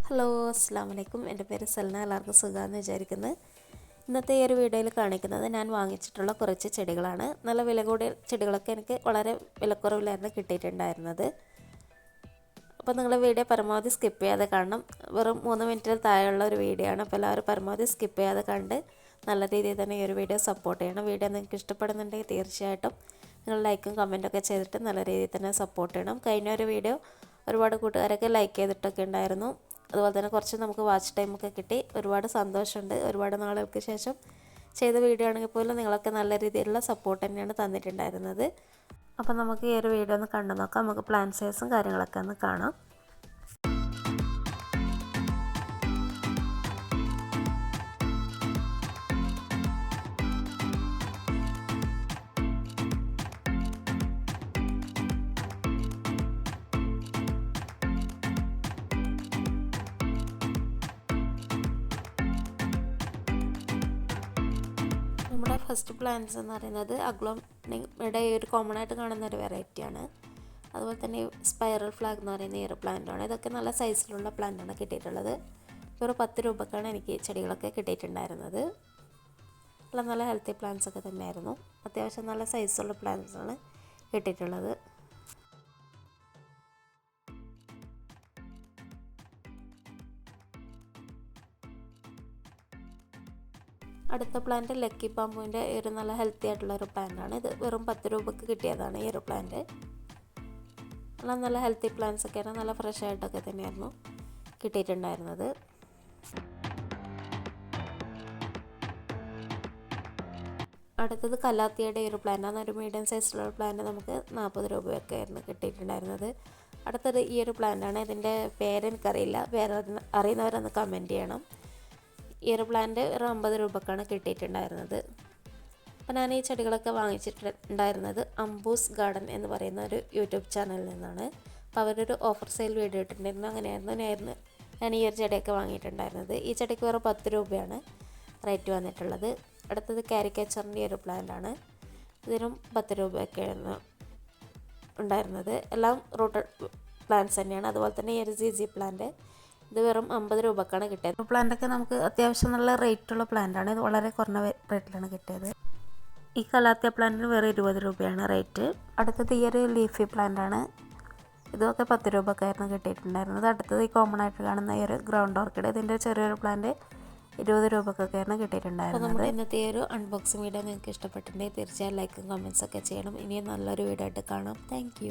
Hello അസ്സാം വലൈക്കും. എൻ്റെ പേര് സൽന. എല്ലാവർക്കും സുഖമാണെന്ന് വിചാരിക്കുന്നത്. ഇന്നത്തെ ഈ ഒരു വീഡിയോയിൽ കാണിക്കുന്നത് ഞാൻ വാങ്ങിച്ചിട്ടുള്ള കുറച്ച് ചെടികളാണ്. നല്ല വില കൂടിയ ചെടികളൊക്കെ എനിക്ക് വളരെ വിലക്കുറവിലായിരുന്നു കിട്ടിയിട്ടുണ്ടായിരുന്നത്. അപ്പോൾ നിങ്ങൾ വീഡിയോ പരമാവധി സ്കിപ്പ് ചെയ്യാതെ കാണണം. വെറും 3 മിനിറ്റിൽ താഴെയുള്ള ഒരു വീഡിയോ ആണ്. അപ്പോൾ എല്ലാവരും പരമാവധി സ്കിപ്പ് ചെയ്യാതെ കണ്ട് നല്ല രീതിയിൽ തന്നെ ഈ ഒരു വീഡിയോ സപ്പോർട്ട് ചെയ്യണം. വീഡിയോ നിങ്ങൾക്ക് ഇഷ്ടപ്പെടുന്നുണ്ടെങ്കിൽ തീർച്ചയായിട്ടും നിങ്ങൾ ലൈക്കും കമൻറ്റൊക്കെ ചെയ്തിട്ട് നല്ല രീതിയിൽ തന്നെ സപ്പോർട്ട് ചെയ്യണം. കഴിഞ്ഞ ഒരു വീഡിയോ ഒരുപാട് കൂട്ടുകാരൊക്കെ ലൈക്ക് ചെയ്തിട്ടൊക്കെ ഉണ്ടായിരുന്നു. അതുപോലെ തന്നെ കുറച്ച് നമുക്ക് വാച്ച് ടൈമൊക്കെ കിട്ടി. ഒരുപാട് സന്തോഷമുണ്ട്. ഒരുപാട് നാളുകൾക്ക് ശേഷം ചെയ്ത വീഡിയോ ആണെങ്കിൽ പോലും നിങ്ങളൊക്കെ നല്ല രീതിയിലുള്ള സപ്പോർട്ട് തന്നെയാണ് തന്നിട്ടുണ്ടായിരുന്നത്. അപ്പോൾ നമുക്ക് ഈ ഒരു വീഡിയോ ഒന്ന് കണ്ടു നോക്കാം. നമുക്ക് പ്ലാൻ സൈസും കാര്യങ്ങളൊക്കെ ഒന്ന് കാണാം. നമ്മുടെ ഫസ്റ്റ് പ്ലാന്റ്സ് എന്ന് പറയുന്നത് അഗ്ലോണിയുടെ ഈ ഒരു കോമൺ ആയിട്ട് കാണുന്ന ഒരു വെറൈറ്റിയാണ്. അതുപോലെ തന്നെ സ്പൈറൽ ഫ്ലാഗ് എന്ന് പറയുന്ന ഈ ഒരു പ്ലാന്റാണ്. ഇതൊക്കെ നല്ല സൈസിലുള്ള പ്ലാന്റാണ് കിട്ടിയിട്ടുള്ളത്. ഒരു 10 രൂപക്കാണ് എനിക്ക് ചെടികളൊക്കെ കിട്ടിയിട്ടുണ്ടായിരുന്നത്. നല്ല ഹെൽത്തി പ്ലാന്റ്സ് ഒക്കെ തന്നെയായിരുന്നു. അത്യാവശ്യം നല്ല സൈസുള്ള പ്ലാന്റ്സാണ് കിട്ടിയിട്ടുള്ളത്. അടുത്ത പ്ലാന്റ് ലക്കി ബാമ്പുവിൻ്റെ ഒരു നല്ല ഹെൽത്തി ആയിട്ടുള്ള ഒരു പ്ലാന്റാണ്. ഇത് വെറും 10 രൂപക്ക് കിട്ടിയതാണ് ഈ ഒരു പ്ലാന്റ്. നല്ല ഹെൽത്തി പ്ലാന്റ്സ് ഒക്കെയാണ്. നല്ല ഫ്രഷ് ആയിട്ടൊക്കെ തന്നെയായിരുന്നു കിട്ടിയിട്ടുണ്ടായിരുന്നത്. അടുത്തത് കലാത്തിയുടെ ഒരു പ്ലാന്റാണ്. ഒരു മീഡിയം സൈസിലുള്ള പ്ലാന്റ് നമുക്ക് 40 രൂപയൊക്കെ ആയിരുന്നു കിട്ടിയിട്ടുണ്ടായിരുന്നത്. അടുത്തത് ഈ ഒരു പ്ലാന്റാണ്. ഇതിൻ്റെ പേരെനിക്കറിയില്ല. അറിയുന്നവരൊന്ന് കമൻറ്റ് ചെയ്യണം. ഈ ഒരു പ്ലാന്റ് ഒരു 50 രൂപക്കാണ് കിട്ടിയിട്ടുണ്ടായിരുന്നത്. അപ്പോൾ ഞാൻ ഈ ചെടികളൊക്കെ വാങ്ങിച്ചിട്ടുണ്ടായിരുന്നത് അംബൂസ് ഗാർഡൻ എന്ന് പറയുന്ന ഒരു യൂട്യൂബ് ചാനലിൽ നിന്നാണ്. അപ്പോൾ അവരൊരു ഓഫർ സെയിൽ വീഡിയോ ഇട്ടിട്ടുണ്ടായിരുന്നു. അങ്ങനെയായിരുന്നു ഞാൻ ഈ ഒരു ചെടിയൊക്കെ വാങ്ങിയിട്ടുണ്ടായിരുന്നത്. ഈ ചെടിക്ക് വേറെ 10 രൂപയാണ് റേറ്റ് വന്നിട്ടുള്ളത്. അടുത്തത് കാരിക്കേച്ചറിൻ്റെ ഒരു പ്ലാന്റാണ്. ഇതിനും 10 രൂപയൊക്കെയായിരുന്നു ഉണ്ടായിരുന്നത്. എല്ലാം റൂട്ടഡ് പ്ലാന്റ്സ് തന്നെയാണ്. അതുപോലെ തന്നെ ഈ ഒരു ZZ പ്ലാന്റ് ഇത് വെറും 50 രൂപക്കാണ് കിട്ടിയത്. പ്ലാന്റൊക്കെ നമുക്ക് അത്യാവശ്യം നല്ല റേറ്റുള്ള പ്ലാന്റാണ്. ഇത് വളരെ കുറഞ്ഞ റേറ്റിലാണ് കിട്ടിയത്. ഈ കലാത്തിയ പ്ലാന്റിന് വേറെ 20 രൂപയാണ് റേറ്റ്. അടുത്തത് ഈ ഒരു ലീഫി പ്ലാന്റാണ്. ഇതൊക്കെ 10 രൂപക്കായിരുന്നു കിട്ടിയിട്ടുണ്ടായിരുന്നത്. അടുത്തത് ഈ കോമൺ ആയിട്ട് കാണുന്ന ഈ ഒരു ഗ്രൗണ്ട് ഓർക്കിഡ്. ഇതിൻ്റെ ചെറിയൊരു പ്ലാന്റ് 20 രൂപക്കൊക്കെ ആയിരുന്നു കിട്ടിയിട്ടുണ്ടായിരുന്നത്. അപ്പോൾ നമ്മുടെ ഇന്നത്തെ ഈ ഒരു അൺബോക്സിംഗ് വീഡിയോ നിങ്ങൾക്ക് ഇഷ്ടപ്പെട്ടിട്ടുണ്ടെങ്കിൽ തീർച്ചയായും ലൈക്കും കമൻറ്റ്സൊക്കെ ചെയ്യണം. ഇനിയും നല്ലൊരു വീഡിയോ ആയിട്ട് കാണാം. താങ്ക്